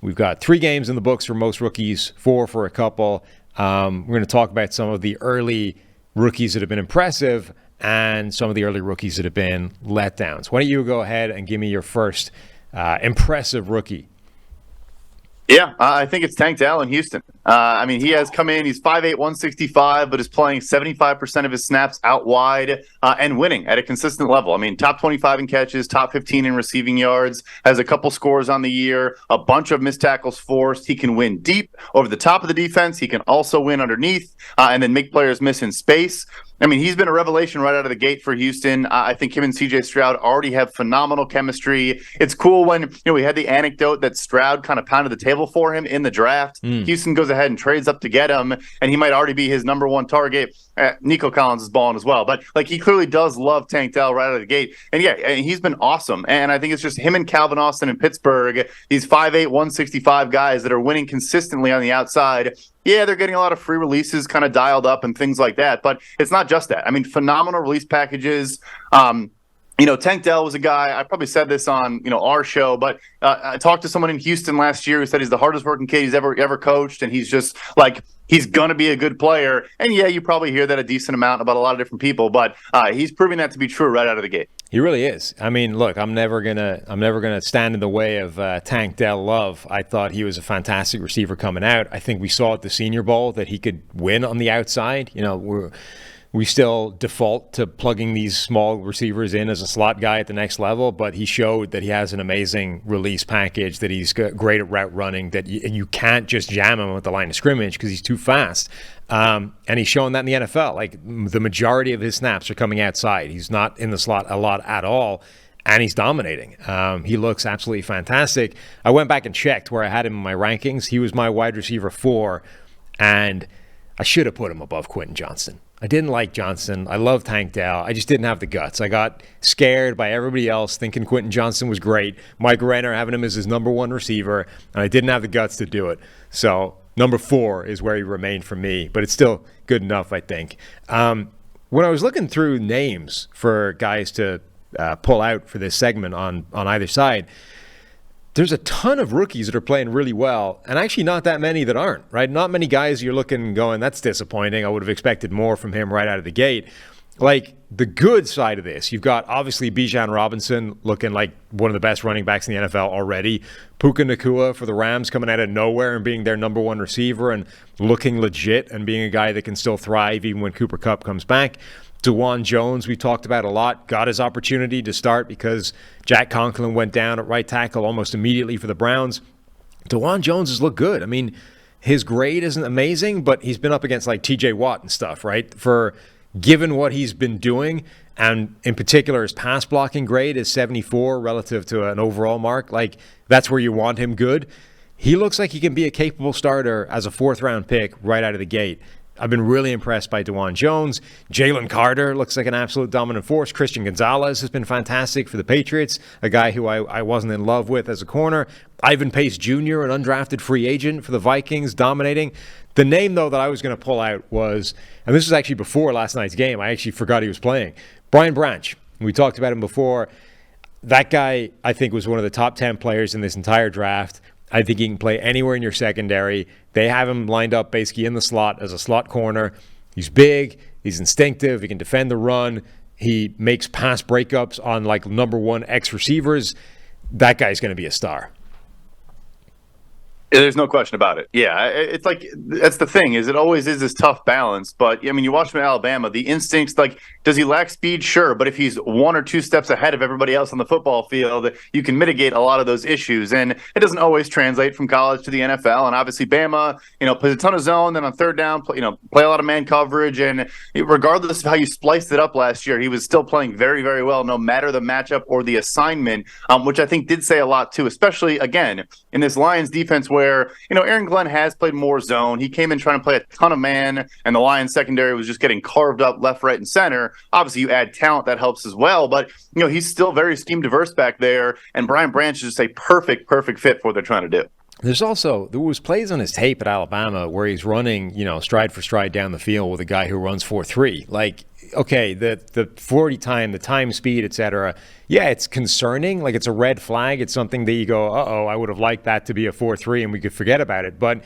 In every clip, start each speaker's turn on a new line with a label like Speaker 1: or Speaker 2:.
Speaker 1: We've got 3 games in the books for most rookies, 4 for a couple. We're going to talk about some of the early rookies that have been impressive and some of the early rookies that have been letdowns. Why don't you go ahead and give me your first impressive rookie?
Speaker 2: Yeah, I think it's Tank Dell in Houston. He has come in, he's 5'8", 165, but is playing 75% of his snaps out wide and winning at a consistent level. I mean, top 25 in catches, top 15 in receiving yards, has a couple scores on the year, a bunch of missed tackles forced. He can win deep over the top of the defense. He can also win underneath and then make players miss in space. I mean, he's been a revelation right out of the gate for Houston. I think him and C.J. Stroud already have phenomenal chemistry. It's cool when we had the anecdote that Stroud kind of pounded the table for him in the draft. Houston goes ahead and trades up to get him, and he might already be his number one target. Nico Collins is balling as well, but he clearly does love Tank Dell right out of the gate. And yeah, he's been awesome. And I think it's just him and Calvin Austin in Pittsburgh, these 5'8", 165 guys that are winning consistently on the outside. Yeah, they're getting a lot of free releases kind of dialed up and things like that, but it's not just that. I mean, phenomenal release packages. Tank Dell was a guy, I probably said this on, our show, but I talked to someone in Houston last year who said he's the hardest working kid he's ever coached, and he's just he's going to be a good player. And yeah, you probably hear that a decent amount about a lot of different people, but he's proving that to be true right out of the gate.
Speaker 1: He really is. I mean, look, I'm never gonna stand in the way of Tank Dell love. I thought he was a fantastic receiver coming out. I think we saw at the Senior Bowl that he could win on the outside. We still default to plugging these small receivers in as a slot guy at the next level, but he showed that he has an amazing release package, that he's great at route running, that you can't just jam him at the line of scrimmage because he's too fast. And he's showing that in the NFL. The majority of his snaps are coming outside. He's not in the slot a lot at all, and he's dominating. He looks absolutely fantastic. I went back and checked where I had him in my rankings. He was my wide receiver 4, and I should have put him above Quentin Johnston. I didn't like Johnson. I love Tank Dell. I just didn't have the guts. I got scared by everybody else thinking Quentin Johnston was great. Mike Renner having him as his number 1 receiver, and I didn't have the guts to do it. So number 4 is where he remained for me, but it's still good enough, I think. When I was looking through names for guys to pull out for this segment on either side, there's a ton of rookies that are playing really well, and actually not that many that aren't, right? Not many guys you're looking and going, that's disappointing. I would have expected more from him right out of the gate. The good side of this, you've got obviously Bijan Robinson looking like one of the best running backs in the NFL already. Puka Nacua for the Rams coming out of nowhere and being their number 1 receiver and looking legit and being a guy that can still thrive even when Cooper Kupp comes back. DeJuan Jones, we talked about a lot, got his opportunity to start because Jack Conklin went down at right tackle almost immediately for the Browns. DeJuan Jones has looked good. I mean, his grade isn't amazing, but he's been up against TJ Watt and stuff, right? For given what he's been doing, and in particular his pass blocking grade is 74 relative to an overall mark, that's where you want him good. He looks like he can be a capable starter as a 4th-round pick right out of the gate. I've been really impressed by DeJuan Jones. Jalen Carter looks like an absolute dominant force. Christian Gonzalez has been fantastic for the Patriots, a guy who I wasn't in love with as a corner. Ivan Pace Jr., an undrafted free agent for the Vikings, dominating. The name, though, that I was going to pull out was, and this was actually before last night's game, I actually forgot he was playing, Brian Branch. We talked about him before. That guy, I think, was one of the top 10 players in this entire draft. I think he can play anywhere in your secondary. They have him lined up basically in the slot as a slot corner. He's big. He's instinctive. He can defend the run. He makes pass breakups on number 1 X receivers. That guy's going to be a star.
Speaker 2: There's no question about it. Yeah, it's that's the thing, is it always is this tough balance. But, you watch him in Alabama, the instincts, does he lack speed? Sure. But if he's 1 or 2 steps ahead of everybody else on the football field, you can mitigate a lot of those issues. And it doesn't always translate from college to the NFL. And obviously Bama, plays a ton of zone. Then on 3rd down, play a lot of man coverage. And regardless of how you spliced it up last year, he was still playing very, very well, no matter the matchup or the assignment, which I think did say a lot too, especially, again, in this Lions defense where, Aaron Glenn has played more zone. He came in trying to play a ton of man, and the Lions secondary was just getting carved up left, right, and center. Obviously, you add talent, that helps as well. But, he's still very scheme diverse back there, and Brian Branch is just a perfect fit for what they're trying to do.
Speaker 1: There was plays on his tape at Alabama where he's running, stride for stride down the field with a guy who runs 4.3. Like, okay, the 40 time, the time speed, etc. Yeah, it's concerning. Like, it's a red flag. It's something that you go, I would have liked that to be a 4.3 and we could forget about it. But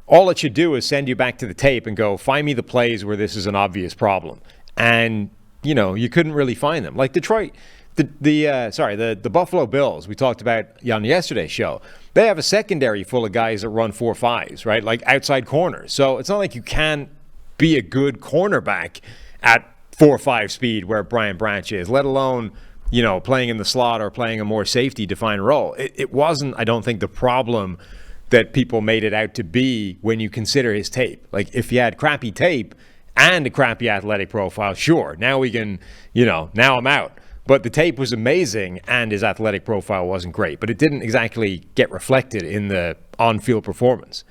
Speaker 1: all it should do is send you back to the tape and go, find me the plays where this is an obvious problem. And, you couldn't really find them. Like Detroit. The Buffalo Bills we talked about on yesterday's show. They have a secondary full of guys that run 4.5s, right? Like outside corners. So it's not like you can't be a good cornerback at 4.5 speed where Brian Branch is, let alone, playing in the slot or playing a more safety defined role. It wasn't, I don't think, the problem that people made it out to be when you consider his tape. Like if he had crappy tape and a crappy athletic profile, sure, now we can, now I'm out. But the tape was amazing, and his athletic profile wasn't great. But it didn't exactly get reflected in the on-field performance.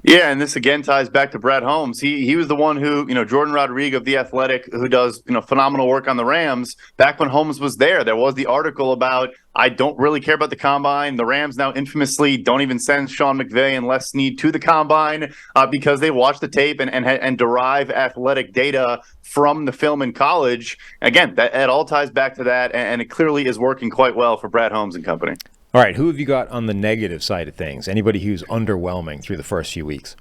Speaker 2: Yeah, and this again ties back to Brad Holmes. He was the one who, Jordan Rodriguez of The Athletic, who does, phenomenal work on the Rams. Back when Holmes was there was the article about, I don't really care about the combine. The Rams now infamously don't even send Sean McVay and Les Snead to the combine because they watch the tape and derive athletic data from the film in college. Again, that all ties back to that, and it clearly is working quite well for Brad Holmes and company.
Speaker 1: All right, who have you got on the negative side of things? Anybody who's underwhelming through the first few weeks?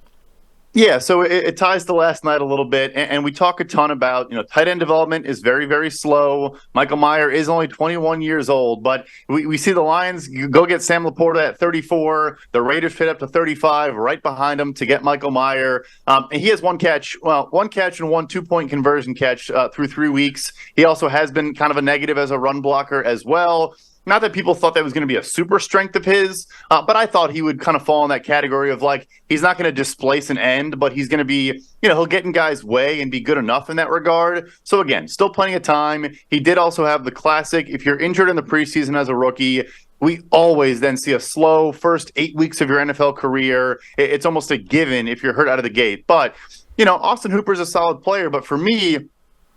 Speaker 2: Yeah, so it ties to last night a little bit, and we talk a ton about, tight end development is very, very slow. Michael Mayer is only 21 years old, but we see the Lions go get Sam Laporta at 34. The Raiders fit up to 35 right behind him to get Michael Mayer. And he has one catch and one 2-point conversion catch through 3 weeks. He also has been kind of a negative as a run blocker as well. Not that people thought that was going to be a super strength of his, but I thought he would kind of fall in that category of like, he's not going to displace an end, but he's going to be, he'll get in guys' way and be good enough in that regard. So again, still plenty of time. He did also have the classic, if you're injured in the preseason as a rookie, we always then see a slow first 8 weeks of your NFL career. It's almost a given if you're hurt out of the gate. But, Austin Hooper's a solid player, but for me,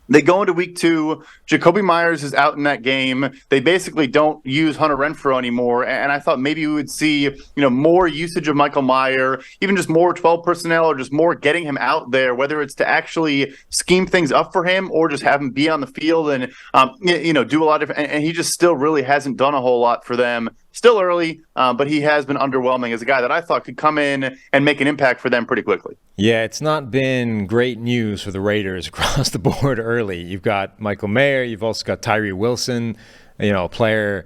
Speaker 2: they go into week 2. Jacoby Myers is out in that game. They basically don't use Hunter Renfrow anymore. And I thought maybe we would see, more usage of Michael Mayer, even just more 12 personnel or just more getting him out there, whether it's to actually scheme things up for him or just have him be on the field and, do a lot of, and he just still really hasn't done a whole lot for them. Still early, but he has been underwhelming as a guy that I thought could come in and make an impact for them pretty quickly.
Speaker 1: Yeah, it's not been great news for the Raiders across the board early. You've got Michael Mayer. You've also got Tyree Wilson, a player.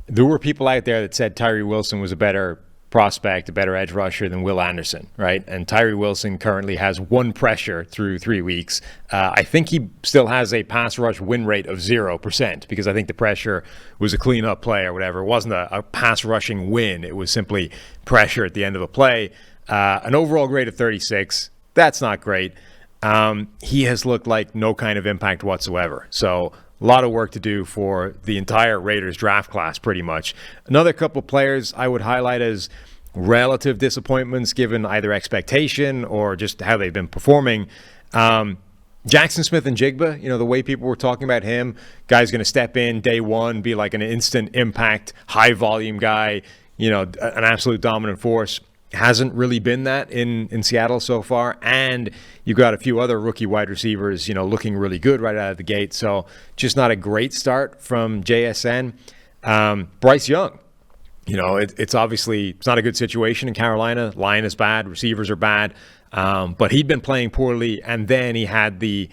Speaker 1: There were people out there that said Tyree Wilson was a better prospect, a better edge rusher than Will Anderson, right? And Tyree Wilson currently has 1 pressure through 3 weeks. I think he still has a pass rush win rate of 0% because I think the pressure was a cleanup play or whatever. It wasn't a pass rushing win. It was simply pressure at the end of a play. An overall grade of 36. That's not great. He has looked like no kind of impact whatsoever. So a lot of work to do for the entire Raiders draft class, pretty much. Another couple of players I would highlight as relative disappointments given either expectation or just how they've been performing. Jackson Smith and Jigba, the way people were talking about him, guy's going to step in day one, be like an instant impact, high volume guy, an absolute dominant force. Hasn't really been that in Seattle so far. And you've got a few other rookie wide receivers, looking really good right out of the gate. So just not a great start from JSN. Bryce Young, it's obviously, it's not a good situation in Carolina. Line is bad. Receivers are bad. But he'd been playing poorly. And then he had the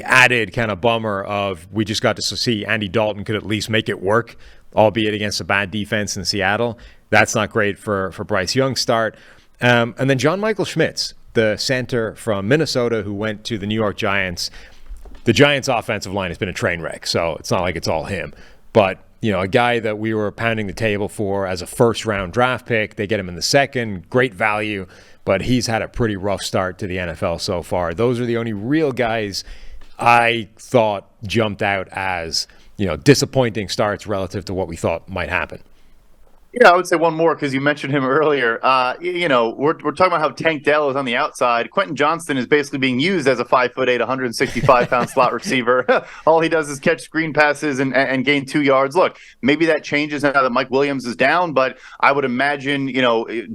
Speaker 1: added kind of bummer of we just got to see Andy Dalton could at least make it work, albeit against a bad defense in Seattle. That's not great for Bryce Young's start. And then John Michael Schmitz, the center from Minnesota who went to the New York Giants. The Giants' offensive line has been a train wreck, so it's not like it's all him. But, a guy that we were pounding the table for as a first-round draft pick. They get him in the second, great value, but he's had a pretty rough start to the NFL so far. Those are the only real guys I thought jumped out as, disappointing starts relative to what we thought might happen.
Speaker 2: Yeah, I would say one more because you mentioned him earlier. We're talking about how Tank Dell is on the outside. Quentin Johnston is basically being used as a 5'8", 165-pound slot receiver. All he does is catch screen passes and gain 2 yards. Look, maybe that changes now that Mike Williams is down, but I would imagine,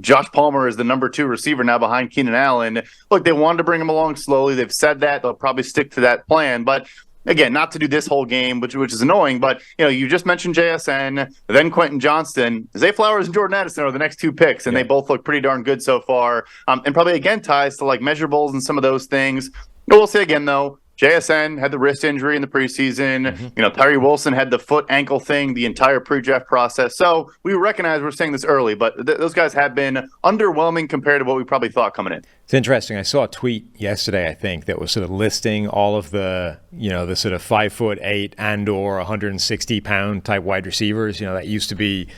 Speaker 2: Josh Palmer is the number 2 receiver now behind Keenan Allen. Look, they wanted to bring him along slowly. They've said that. They'll probably stick to that plan, but again, not to do this whole game, which is annoying, but you just mentioned JSN, then Quentin Johnston. Zay Flowers and Jordan Addison are the next 2 picks, and they both look pretty darn good so far. And probably again ties to like measurables and some of those things. We'll say again though, JSN had the wrist injury in the preseason.
Speaker 1: Mm-hmm.
Speaker 2: Tyree Wilson had the foot ankle thing the entire pre-draft process. So we recognize we're saying this early, but those guys have been underwhelming compared to what we probably thought coming in.
Speaker 1: It's interesting. I saw a tweet yesterday, I think, that was sort of listing all of the, the sort of 5'8" and or 160-pound type wide receivers. That used to be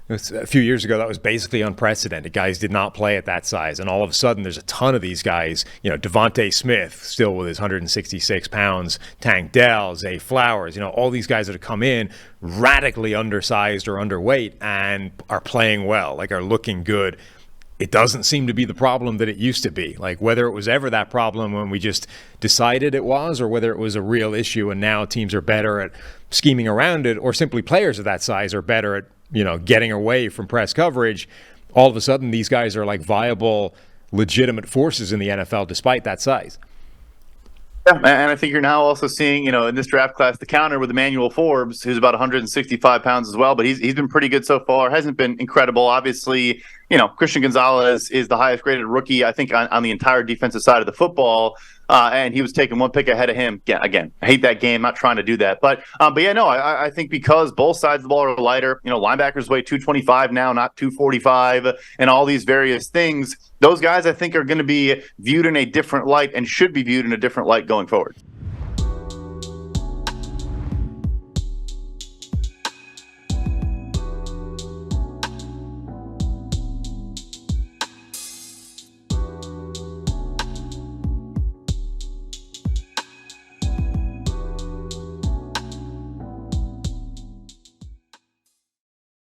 Speaker 1: a few years ago. That was basically unprecedented. Guys did not play at that size, and all of a sudden, there's a ton of these guys. Devontae Smith still with his 166 pounds, Tank Dell, Zay Flowers. All these guys that have come in radically undersized or underweight and are playing well, like are looking good. It doesn't seem to be the problem that it used to be. Like whether it was ever that problem when we just decided it was, or whether it was a real issue and now teams are better at scheming around it, or simply players of that size are better at, getting away from press coverage. All of a sudden, these guys are like viable, legitimate forces in the NFL despite that size.
Speaker 2: Yeah, and I think you're now also seeing, in this draft class, the counter with Emmanuel Forbes, who's about 165 pounds as well, but he's been pretty good so far. Hasn't been incredible. Obviously, Christian Gonzalez is the highest graded rookie, I think, on the entire defensive side of the football. And he was taking 1 pick ahead of him. Yeah, again, I hate that game. Not trying to do that, but yeah, no, I think because both sides of the ball are lighter. Linebackers weigh 225 now, not 245, and all these various things. Those guys, I think, are going to be viewed in a different light and should be viewed in a different light going forward.